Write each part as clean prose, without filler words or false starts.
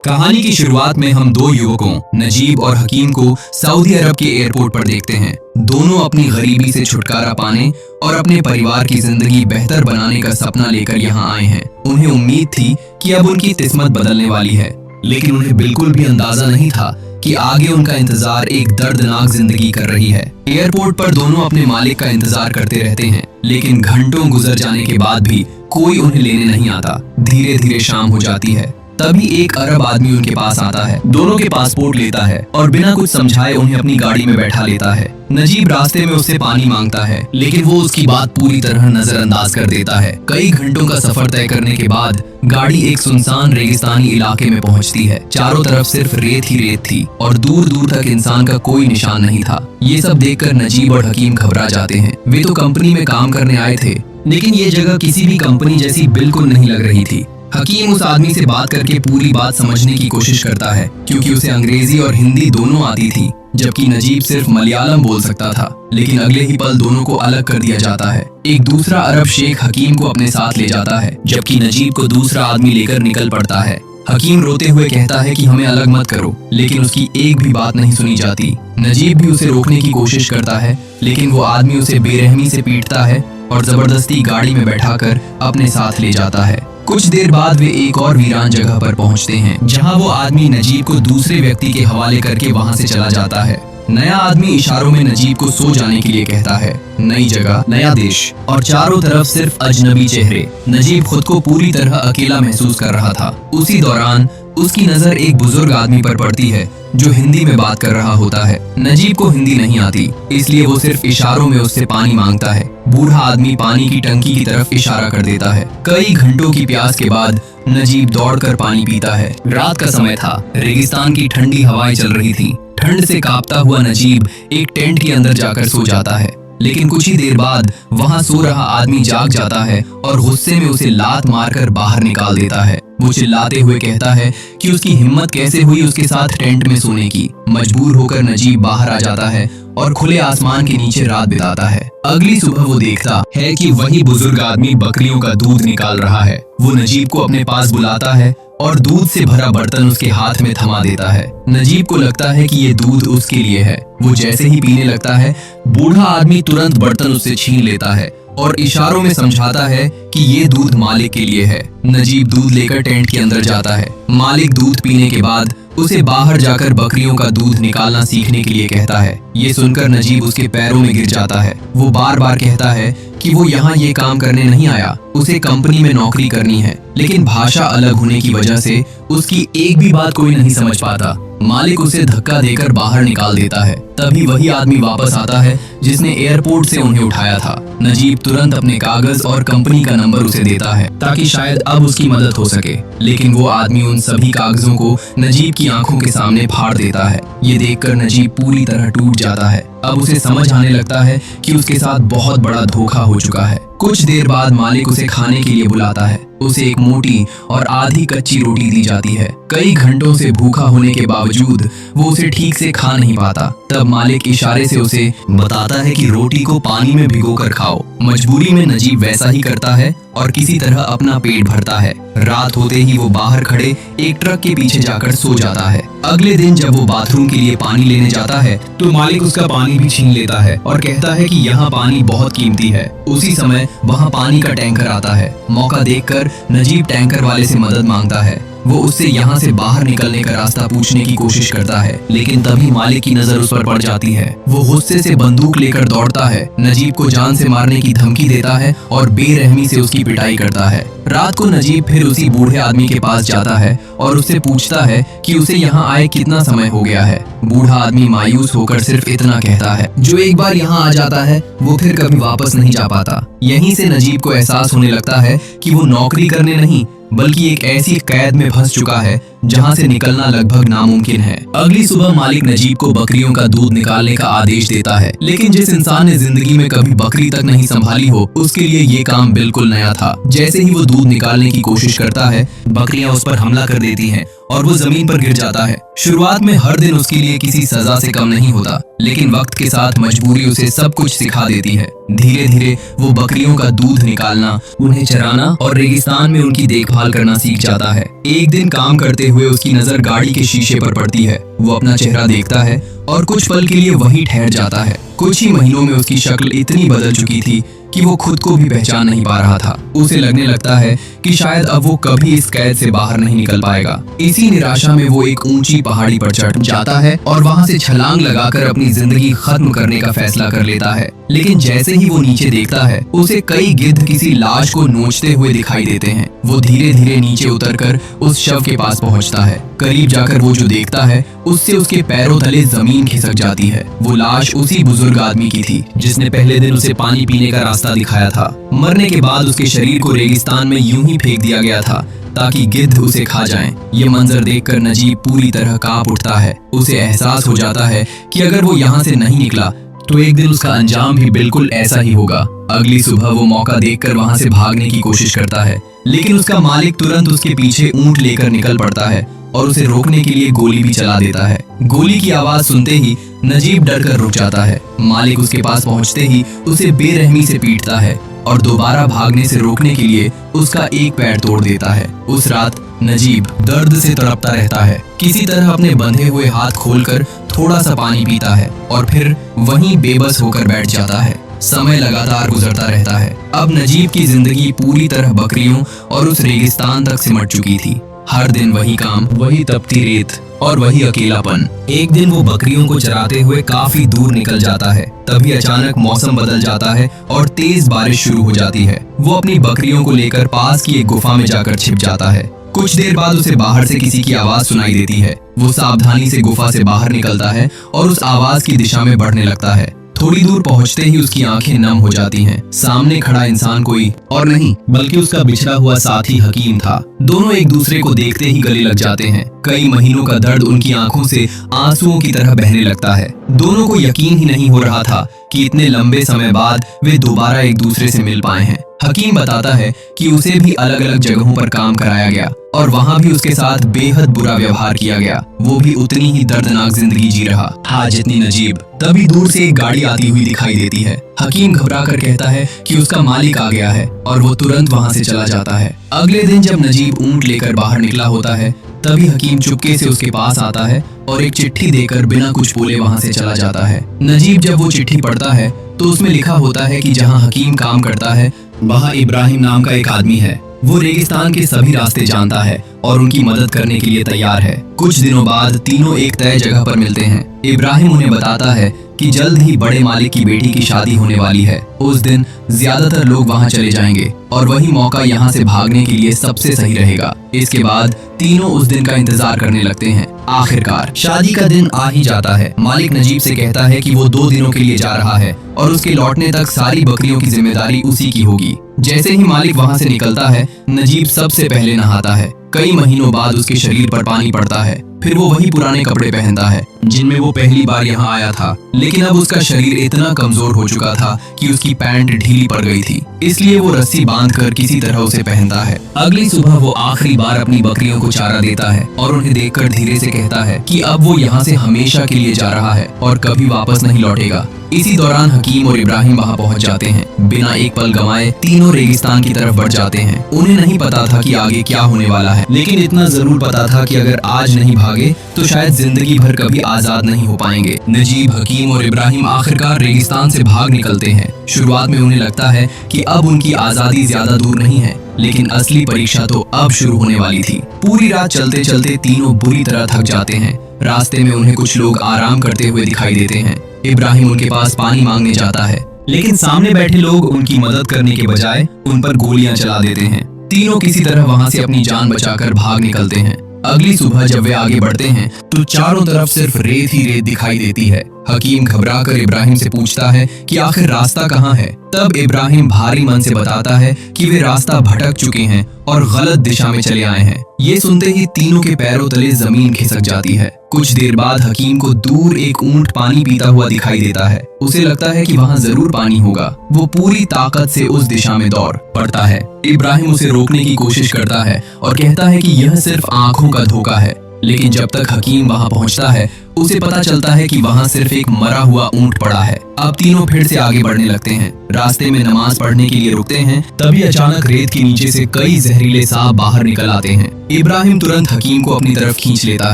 कहानी की शुरुआत में हम दो युवकों नजीब और हकीम को सऊदी अरब के एयरपोर्ट पर देखते हैं। दोनों अपनी गरीबी से छुटकारा पाने और अपने परिवार की जिंदगी बेहतर बनाने का सपना लेकर यहाँ आए हैं। उन्हें उम्मीद थी कि अब उनकी किस्मत बदलने वाली है, लेकिन उन्हें बिल्कुल भी अंदाजा नहीं था कि आगे उनका इंतजार एक दर्दनाक जिंदगी कर रही है। एयरपोर्ट पर दोनों अपने मालिक का इंतजार करते रहते हैं, लेकिन घंटों गुजर जाने के बाद भी कोई उन्हें लेने नहीं आता। धीरे धीरे शाम हो जाती है। तभी एक अरब आदमी उनके पास आता है, दोनों के पासपोर्ट लेता है और बिना कुछ समझाए उन्हें अपनी गाड़ी में बैठा लेता है। नजीब रास्ते में उससे पानी मांगता है, लेकिन वो उसकी बात पूरी तरह नजरअंदाज कर देता है। कई घंटों का सफर तय करने के बाद गाड़ी एक सुनसान रेगिस्तानी इलाके में पहुंचती है। चारों तरफ सिर्फ रेत ही रेत थी और दूर दूर तक इंसान का कोई निशान नहीं था। ये सब देखकर नजीब और हकीम घबरा जाते हैं। वे तो कंपनी में काम करने आए थे, लेकिन ये जगह किसी भी कंपनी जैसी बिल्कुल नहीं लग रही थी। हकीम उस आदमी से बात करके पूरी बात समझने की कोशिश करता है, क्योंकि उसे अंग्रेजी और हिंदी दोनों आती थी, जबकि नजीब सिर्फ मलयालम बोल सकता था। लेकिन अगले ही पल दोनों को अलग कर दिया जाता है। एक दूसरा अरब शेख हकीम को अपने साथ ले जाता है, जबकि नजीब को दूसरा आदमी लेकर निकल पड़ता है। हकीम रोते हुए कहता है कि हमें अलग मत करो, लेकिन उसकी एक भी बात नहीं सुनी जाती। नजीब भी उसे रोकने की कोशिश करता है, लेकिन वो आदमी उसे बेरहमी से पीटता है और जबरदस्ती गाड़ी में बैठाकर अपने साथ ले जाता है। कुछ देर बाद वे एक और वीरान जगह पर पहुंचते हैं, जहां वो आदमी नजीब को दूसरे व्यक्ति के हवाले करके वहां से चला जाता है। नया आदमी इशारों में नजीब को सो जाने के लिए कहता है। नई जगह, नया देश और चारों तरफ सिर्फ अजनबी चेहरे। नजीब खुद को पूरी तरह अकेला महसूस कर रहा था। उसी दौरान उसकी नजर एक बुजुर्ग आदमी पर पड़ती है जो हिंदी में बात कर रहा होता है। नजीब को हिंदी नहीं आती, इसलिए वो सिर्फ इशारों में उससे पानी मांगता है। बूढ़ा आदमी पानी की टंकी की तरफ इशारा कर देता है। कई घंटों की प्यास के बाद नजीब दौड़कर पानी पीता है। रात का समय था, रेगिस्तान की ठंडी हवाएं चल रही थी। ठंड से कांपता हुआ नजीब एक टेंट के अंदर जाकर सो जाता है, लेकिन कुछ ही देर बाद वहां सो रहा आदमी जाग जाता है और गुस्से में उसे लात मारकर बाहर निकाल देता है। वो चिल्लाते हुए कहता है कि उसकी हिम्मत कैसे हुई उसके साथ टेंट में सोने की। मजबूर होकर नजीब बाहर आ जाता है और खुले आसमान के नीचे रात बिताता है। अगली सुबह वो देखता है कि वही बुजुर्ग आदमी बकरियों का दूध निकाल रहा है। वो नजीब को अपने पास बुलाता है और दूध से भरा बर्तन उसके हाथ में थमा देता है। नजीब को लगता है कि ये दूध उसके लिए है। वो जैसे ही पीने लगता है, बूढ़ा आदमी तुरंत बर्तन उससे छीन लेता है और इशारों में समझाता है कि ये दूध मालिक के लिए है। नजीब दूध लेकर टेंट के अंदर जाता है। मालिक दूध पीने के बाद उसे बाहर जाकर बकरियों का दूध निकालना सीखने के लिए कहता है। ये सुनकर नजीब उसके पैरों में गिर जाता है। वो बार बार कहता है कि वो यहाँ ये काम करने नहीं आया, उसे कंपनी में नौकरी करनी है, लेकिन भाषा अलग होने की वजह से उसकी एक भी बात कोई नहीं समझ पाता। मालिक उसे धक्का देकर बाहर निकाल देता है। तभी वही आदमी वापस आता है जिसने एयरपोर्ट से उन्हें उठाया था। नजीब तुरंत अपने कागज और कंपनी का नंबर उसे देता है ताकि शायद अब उसकी मदद हो सके, लेकिन वो आदमी उन सभी कागजों को नजीब की आंखों के सामने फाड़ देता है। ये देखकर नजीब पूरी तरह टूट जाता है। अब उसे समझ आने लगता है कि उसके साथ बहुत बड़ा धोखा हो चुका है। कुछ देर बाद मालिक उसे खाने के लिए बुलाता है। उसे एक मोटी और आधी कच्ची रोटी दी जाती है। कई घंटों से भूखा होने के बावजूद वो उसे ठीक से खा नहीं पाता। तब मालिक इशारे से उसे बताता है कि रोटी को पानी में भिगोकर खाओ। मजबूरी में नजीब वैसा ही करता है और किसी तरह अपना पेट भरता है। रात होते ही वो बाहर खड़े एक ट्रक के पीछे जाकर सो जाता है। अगले दिन जब वो बाथरूम के लिए पानी लेने जाता है तो मालिक उसका पानी भी छीन लेता है और कहता है कि यहाँ पानी बहुत कीमती है। उसी समय वहाँ पानी का टैंकर आता है। मौका देखकर नजीब टैंकर वाले से मदद मांगता है। वो उससे यहाँ से बाहर निकलने का रास्ता पूछने की कोशिश करता है, लेकिन तभी मालिक की नजर उस पर पड़ जाती है। वो गुस्से से बंदूक लेकर दौड़ता है, नजीब को जान से मारने की धमकी देता है और बेरहमी से उसकी पिटाई करता है। रात को नजीब फिर उसी बूढ़े आदमी के पास जाता है और उससे पूछता है कि उसे यहाँ आए कितना समय हो गया है। बूढ़ा आदमी मायूस होकर सिर्फ इतना कहता है, जो एक बार यहाँ आ जाता है वो फिर कभी वापस नहीं जा पाता। यहीं से नजीब को एहसास होने लगता है कि वो नौकरी करने नहीं बल्कि एक ऐसी कैद में फंस चुका है जहां से निकलना लगभग नामुमकिन है। अगली सुबह मालिक नजीब को बकरियों का दूध निकालने का आदेश देता है, लेकिन जिस इंसान ने जिंदगी में कभी बकरी तक नहीं संभाली हो उसके लिए ये काम बिल्कुल नया था। जैसे ही वो दूध निकालने की कोशिश करता है, बकरियां उस पर हमला कर देती हैं और वो जमीन पर गिर जाता है। शुरुआत में हर दिन उसके लिए किसी सजा से कम नहीं होता, लेकिन वक्त के साथ मजबूरी उसे सब कुछ सिखा देती है। धीरे धीरे वो बकरियों का दूध निकालना, उन्हें चराना और रेगिस्तान में उनकी देखभाल करना सीख जाता है। एक दिन काम करते हुए उसकी नजर गाड़ी के शीशे पर पड़ती है। वो अपना चेहरा देखता है और कुछ पल के लिए वहीं ठहर जाता है। कुछ ही महीनों में उसकी शक्ल इतनी बदल चुकी थी कि वो खुद को भी पहचान नहीं पा रहा था। उसे लगने लगता है कि शायद अब वो कभी इस कैद से बाहर नहीं निकल पाएगा। इसी निराशा में वो एक ऊंची पहाड़ी पर चढ़ जाता है और वहां से छलांग लगाकर अपनी जिंदगी खत्म करने का फैसला कर लेता है। लेकिन जैसे ही वो नीचे देखता है, उसे कई गिद्ध किसी लाश को नोचते हुए दिखाई देते हैं। वो धीरे धीरे नीचे उतरकर उस शव के पास पहुंचता है। करीब जाकर वो जो देखता है, उससे उसके पैरों तले जमीन खिसक जाती है। वो लाश उसी बुजुर्ग आदमी की थी जिसने पहले दिन उसे पानी पीने का रास्ता दिखाया था। मरने के बाद उसके शरीर को रेगिस्तान में यूं ही फेंक दिया गया था ताकि गिद्ध उसे खा जाएं। ये मंजर देखकर नजीब पूरी तरह कांप उठता है। उसे एहसास हो जाता है कि अगर वो यहाँ से नहीं निकला तो एक दिन उसका अंजाम भी बिल्कुल ऐसा ही होगा। अगली सुबह वो मौका देखकर वहां से भागने की कोशिश करता है, लेकिन उसका मालिक तुरंत उसके पीछे ऊंट लेकर निकल पड़ता है और उसे रोकने के लिए गोली भी चला देता है। गोली की आवाज सुनते ही नजीब डर कर रुक जाता है। मालिक उसके पास पहुंचते ही उसे बेरहमी से पीटता है और दोबारा भागने से रोकने के लिए उसका एक पैर तोड़ देता है। उस रात नजीब दर्द से तड़पता रहता है। किसी तरह अपने बंधे हुए हाथ खोलकर थोड़ा सा पानी पीता है और फिर वहीं बेबस होकर बैठ जाता है। समय लगातार गुजरता रहता है। अब नजीब की जिंदगी पूरी तरह बकरियों और उस रेगिस्तान तक सिमट चुकी थी। हर दिन वही काम, वही तपती रेत और वही अकेलापन। एक दिन वो बकरियों को चराते हुए काफी दूर निकल जाता है। तभी अचानक मौसम बदल जाता है और तेज बारिश शुरू हो जाती है। वो अपनी बकरियों को लेकर पास की एक गुफा में जाकर छिप जाता है। कुछ देर बाद उसे बाहर से किसी की आवाज सुनाई देती है। वो सावधानी से गुफा से बाहर निकलता है और उस आवाज की दिशा में बढ़ने लगता है। थोड़ी दूर पहुंचते ही उसकी आंखें नम हो जाती हैं। सामने खड़ा इंसान कोई और नहीं बल्कि उसका बिछड़ा हुआ साथी हकीम था। दोनों एक दूसरे को देखते ही गले लग जाते हैं। कई महीनों का दर्द उनकी आंखों से आंसुओं की तरह बहने लगता है। दोनों को यकीन ही नहीं हो रहा था कि इतने लंबे समय बाद वे दोबारा एक दूसरे से मिल पाए हैं। हकीम बताता है कि उसे भी अलग अलग जगहों पर काम कराया गया और वहाँ भी उसके साथ बेहद बुरा व्यवहार किया गया। वो भी उतनी ही दर्दनाक जिंदगी जी रहा था जितनी नजीब। तभी दूर से एक गाड़ी आती हुई दिखाई देती है। हकीम घबरा कर कहता है कि उसका मालिक आ गया है और वो तुरंत वहाँ से चला जाता है। अगले दिन जब नजीब ऊंट लेकर बाहर निकला होता है, तभी हकीम चुपके से उसके पास आता है और एक चिट्ठी देकर बिना कुछ बोले वहाँ से चला जाता है। नजीब जब वो चिट्ठी पढ़ता है तो उसमें लिखा होता है कि जहाँ हकीम काम करता है वहाँ इब्राहिम नाम का एक आदमी है। वो रेगिस्तान के सभी रास्ते जानता है और उनकी मदद करने के लिए तैयार है। कुछ दिनों बाद तीनों एक तय जगह पर मिलते हैं। इब्राहिम उन्हें बताता है कि जल्द ही बड़े मालिक की बेटी की शादी होने वाली है। उस दिन ज्यादातर लोग वहां चले जाएंगे और वही मौका यहाँ से भागने के लिए सबसे सही रहेगा। इसके बाद तीनों उस दिन का इंतजार करने लगते हैं। आखिरकार शादी का दिन आ ही जाता है। मालिक नजीब से कहता है कि वो 2 दिनों के लिए जा रहा है और उसके लौटने तक सारी बकरियों की जिम्मेदारी उसी की होगी। जैसे ही मालिक वहाँ से निकलता है, नजीब सबसे पहले नहाता है। कई महीनों बाद उसके शरीर पर पानी पड़ता है। फिर वो वही पुराने कपड़े पहनता है जिनमें वो पहली बार यहाँ आया था। लेकिन अब उसका शरीर इतना कमजोर हो चुका था कि उसकी पैंट ढीली पड़ गई थी, इसलिए वो रस्सी बांधकर किसी तरह उसे पहनता है। अगली सुबह वो आखिरी बार अपनी बकरियों को चारा देता है और उन्हें देखकर धीरे से कहता है कि अब वो यहाँ से हमेशा के लिए जा रहा है और कभी वापस नहीं लौटेगा। इसी दौरान हकीम और इब्राहिम वहाँ पहुँच जाते हैं। बिना एक पल गंवाए तीनों रेगिस्तान की तरफ बढ़ जाते हैं। उन्हें नहीं पता था कि आगे क्या होने वाला है, लेकिन इतना जरूर पता था कि अगर आज नहीं भागे तो शायद जिंदगी भर कभी आजाद नहीं हो पाएंगे। नजीब, हकीम और इब्राहिम आखिरकार रेगिस्तान से भाग निकलते हैं। शुरुआत में उन्हें लगता है कि अब उनकी आजादी ज्यादा दूर नहीं है, लेकिन असली परीक्षा तो अब शुरू होने वाली थी। पूरी रात चलते चलते तीनों बुरी तरह थक जाते हैं। रास्ते में उन्हें कुछ लोग आराम करते हुए दिखाई देते हैं। इब्राहिम उनके पास पानी मांगने जाता है, लेकिन सामने बैठे लोग उनकी मदद करने के बजाय उन पर गोलियां चला देते हैं। तीनों किसी तरह वहां से अपनी जान बचाकर भाग निकलते हैं। अगली सुबह जब वे आगे बढ़ते हैं तो चारों तरफ सिर्फ रेत ही रेत दिखाई देती है। हकीम घबराकर इब्राहिम से पूछता है कि आखिर रास्ता कहाँ है। तब इब्राहिम भारी मन से बताता है कि वे रास्ता भटक चुके हैं और गलत दिशा में चले आए हैं। ये सुनते ही तीनों के पैरों तले जमीन खिसक जाती है। कुछ देर बाद हकीम को दूर एक ऊंट पानी पीता हुआ दिखाई देता है। उसे लगता है कि वहाँ जरूर पानी होगा। वो पूरी ताकत से उस दिशा में दौड़ पड़ता है। इब्राहिम उसे रोकने की कोशिश करता है और कहता है कि यह सिर्फ आंखों का धोखा है। लेकिन जब तक हकीम वहाँ पहुँचता है उसे पता चलता है कि वहाँ सिर्फ एक मरा हुआ ऊंट पड़ा है। अब तीनों फिर से आगे बढ़ने लगते हैं। रास्ते में नमाज पढ़ने के लिए रुकते हैं, तभी अचानक रेत के नीचे से कई जहरीले सांप बाहर निकल आते हैं। इब्राहिम तुरंत हकीम को अपनी तरफ खींच लेता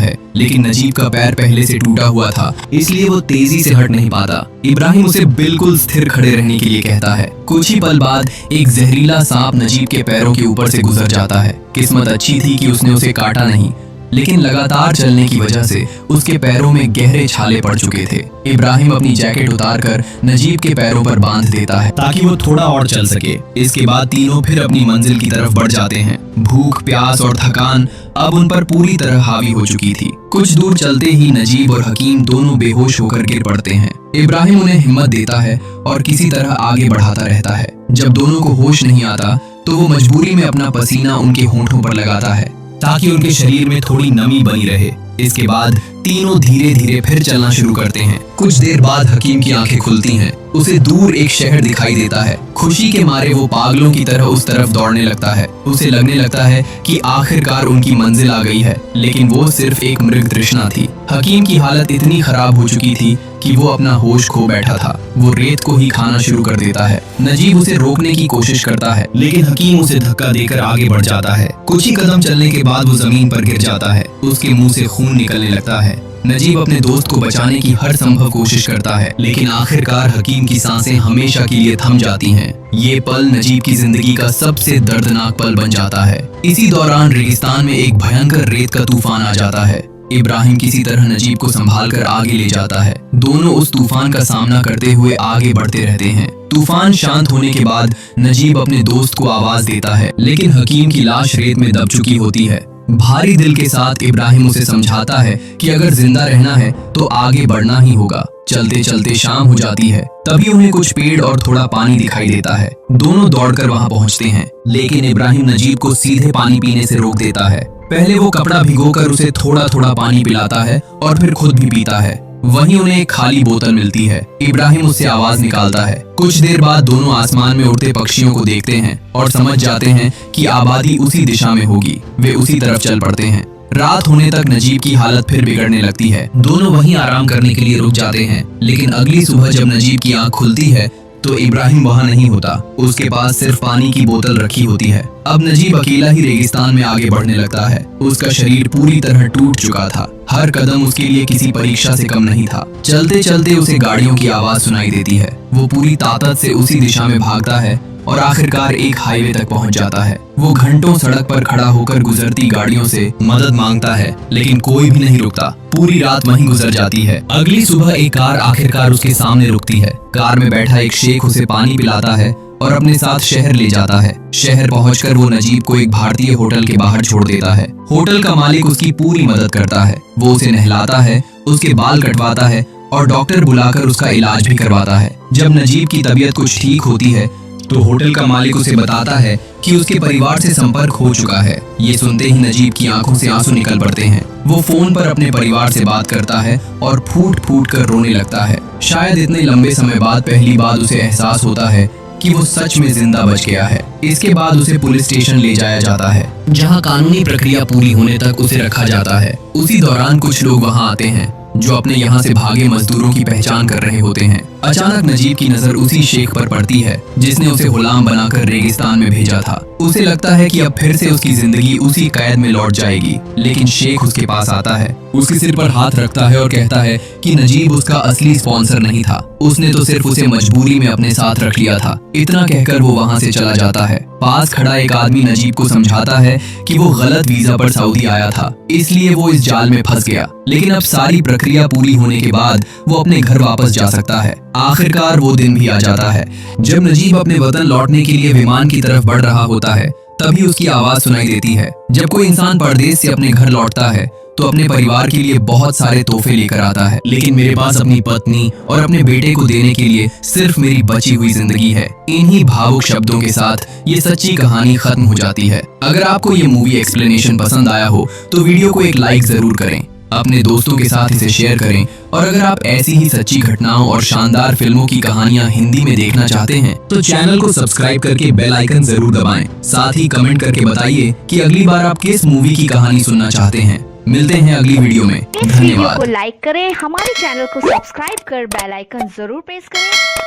है, लेकिन नजीब का पैर पहले से टूटा हुआ था, इसलिए वो तेजी से हट नहीं पाता। इब्राहिम उसे बिल्कुल स्थिर खड़े रहने के लिए कहता है। कुछ ही पल बाद एक जहरीला सांप नजीब के पैरों के ऊपर से गुजर जाता है। किस्मत अच्छी थी कि उसने उसे काटा नहीं, लेकिन लगातार चलने की वजह से उसके पैरों में गहरे छाले पड़ चुके थे। इब्राहिम अपनी जैकेट उतारकर नजीब के पैरों पर बांध देता है ताकि वो थोड़ा और चल सके। इसके बाद तीनों फिर अपनी मंजिल की तरफ बढ़ जाते हैं। भूख, प्यास और थकान अब उन पर पूरी तरह हावी हो चुकी थी। कुछ दूर चलते ही नजीब और हकीम दोनों बेहोश होकर गिर पड़ते हैं। इब्राहिम उन्हें हिम्मत देता है और किसी तरह आगे बढ़ाता रहता है। जब दोनों को होश नहीं आता तो वो मजबूरी में अपना पसीना उनके होंठों पर लगाता है ताकि उनके शरीर में थोड़ी नमी बनी रहे। इसके बाद तीनों धीरे धीरे फिर चलना शुरू करते हैं। कुछ देर बाद हकीम की आंखें खुलती हैं। उसे दूर एक शहर दिखाई देता है। खुशी के मारे वो पागलों की तरह उस तरफ दौड़ने लगता है। उसे लगने लगता है कि आखिरकार उनकी मंजिल आ गई है, लेकिन वो सिर्फ एक मृग तृष्णा थी। हकीम की हालत इतनी खराब हो चुकी थी कि वो अपना होश खो बैठा था। वो रेत को ही खाना शुरू कर देता है। नजीब उसे रोकने की कोशिश करता है, लेकिन हकीम उसे धक्का देकर आगे बढ़ जाता है। कुछ ही कदम चलने के बाद वो जमीन पर गिर जाता है। उसके मुंह से खून निकलने लगता है। नजीब अपने दोस्त को बचाने की हर संभव कोशिश करता है, लेकिन आखिरकार हकीम की सांसें हमेशा के लिए थम जाती हैं। ये पल नजीब की जिंदगी का सबसे दर्दनाक पल बन जाता है। इसी दौरान रेगिस्तान में एक भयंकर रेत का तूफान आ जाता है। इब्राहिम किसी तरह नजीब को संभालकर आगे ले जाता है। दोनों उस तूफान का सामना करते हुए आगे बढ़ते रहते हैं। तूफान शांत होने के बाद नजीब अपने दोस्त को आवाज देता है, लेकिन हकीम की लाश रेत में दब चुकी होती है। भारी दिल के साथ इब्राहिम उसे समझाता है कि अगर जिंदा रहना है तो आगे बढ़ना ही होगा। चलते चलते शाम हो जाती है। तभी उन्हें कुछ पेड़ और थोड़ा पानी दिखाई देता है। दोनों दौड़कर वहां पहुंचते हैं, लेकिन इब्राहिम नजीब को सीधे पानी पीने से रोक देता है। पहले वो कपड़ा भिगोकर उसे थोड़ा थोड़ा पानी पिलाता है और फिर खुद भी पीता है। वहीं उन्हें एक खाली बोतल मिलती है। इब्राहिम उससे आवाज निकालता है। कुछ देर बाद दोनों आसमान में उड़ते पक्षियों को देखते हैं और समझ जाते हैं कि आबादी उसी दिशा में होगी। वे उसी तरफ चल पड़ते हैं। रात होने तक नजीब की हालत फिर बिगड़ने लगती है। दोनों वहीं आराम करने के लिए रुक जाते हैं, लेकिन अगली सुबह जब नजीब की आंख खुलती है तो इब्राहिम वहाँ नहीं होता। उसके पास सिर्फ पानी की बोतल रखी होती है। अब नजीब अकेला ही रेगिस्तान में आगे बढ़ने लगता है। उसका शरीर पूरी तरह टूट चुका था। हर कदम उसके लिए किसी परीक्षा से कम नहीं था। चलते चलते उसे गाड़ियों की आवाज सुनाई देती है। वो पूरी ताकत से उसी दिशा में भागता है और आखिरकार एक हाईवे तक पहुंच जाता है। वो घंटों सड़क पर खड़ा होकर गुजरती गाड़ियों से मदद मांगता है, लेकिन कोई भी नहीं रुकता। पूरी रात वहीं गुजर जाती है। अगली सुबह एक कार आखिरकार उसके सामने रुकती है। कार में बैठा एक शेख उसे पानी पिलाता है और अपने साथ शहर ले जाता है। शहर पहुंचकर वो नजीब को एक भारतीय होटल के बाहर छोड़ देता है। होटल का मालिक उसकी पूरी मदद करता है। वो उसे नहलाता है, उसके बाल कटवाता है और डॉक्टर बुलाकर उसका इलाज भी करवाता है। जब नजीब की तबीयत कुछ ठीक होती है तो होटल का मालिक उसे बताता है कि उसके परिवार से संपर्क हो चुका है। ये सुनते ही नजीब की आंखों से आंसू निकल पड़ते हैं। वो फोन पर अपने परिवार से बात करता है और फूट फूट कर रोने लगता है। शायद इतने लंबे समय बाद पहली बार उसे एहसास होता है कि वो सच में जिंदा बच गया है। इसके बाद उसे पुलिस स्टेशन ले जाया जाता है, जहां कानूनी प्रक्रिया पूरी होने तक उसे रखा जाता है। उसी दौरान कुछ लोग वहां आते हैं जो अपने यहाँ से भागे मजदूरों की पहचान कर रहे होते हैं। अचानक नजीब की नजर उसी शेख पर पड़ती है जिसने उसे गुलाम बनाकर रेगिस्तान में भेजा था। उसे लगता है कि अब फिर से उसकी जिंदगी उसी कैद में लौट जाएगी, लेकिन शेख उसके पास आता है, उसके सिर पर हाथ रखता है और कहता है कि नजीब उसका असली स्पॉन्सर नहीं था। उसने तो सिर्फ उसे मजबूरी में अपने साथ रख लिया था। इतना कहकर वो वहाँ से चला जाता है। पास खड़ा एक आदमी नजीब को समझाता है कि वो गलत वीजा पर सऊदी आया था, इसलिए वो इस जाल में फंस गया। लेकिन अब सारी प्रक्रिया पूरी होने के बाद वो अपने घर वापस जा सकता है। आखिरकार वो दिन भी आ जाता है जब नजीब अपने वतन लौटने के लिए विमान की तरफ बढ़ रहा होता है। तभी उसकी आवाज सुनाई देती है। जब कोई इंसान परदेश से अपने घर लौटता है तो अपने परिवार के लिए बहुत सारे तोहफे लेकर आता है, लेकिन मेरे पास अपनी पत्नी और अपने बेटे को देने के लिए सिर्फ मेरी बची हुई जिंदगी है। इन्हीं भावुक शब्दों के साथ ये सच्ची कहानी खत्म हो जाती है। अगर आपको ये मूवी एक्सप्लेनेशन पसंद आया हो तो वीडियो को एक लाइक जरूर करें, अपने दोस्तों के साथ इसे शेयर करें, और अगर आप ऐसी ही सच्ची घटनाओं और शानदार फिल्मों की कहानियां हिंदी में देखना चाहते हैं तो चैनल को सब्सक्राइब करके बेल आइकन जरूर दबाएं। साथ ही कमेंट करके बताइए कि अगली बार आप किस मूवी की कहानी सुनना चाहते हैं। मिलते हैं अगली वीडियो में। इस वीडियो धन्यवाद। को लाइक करें, हमारे चैनल को सब्सक्राइब कर बेल आइकन जरूर प्रेस करें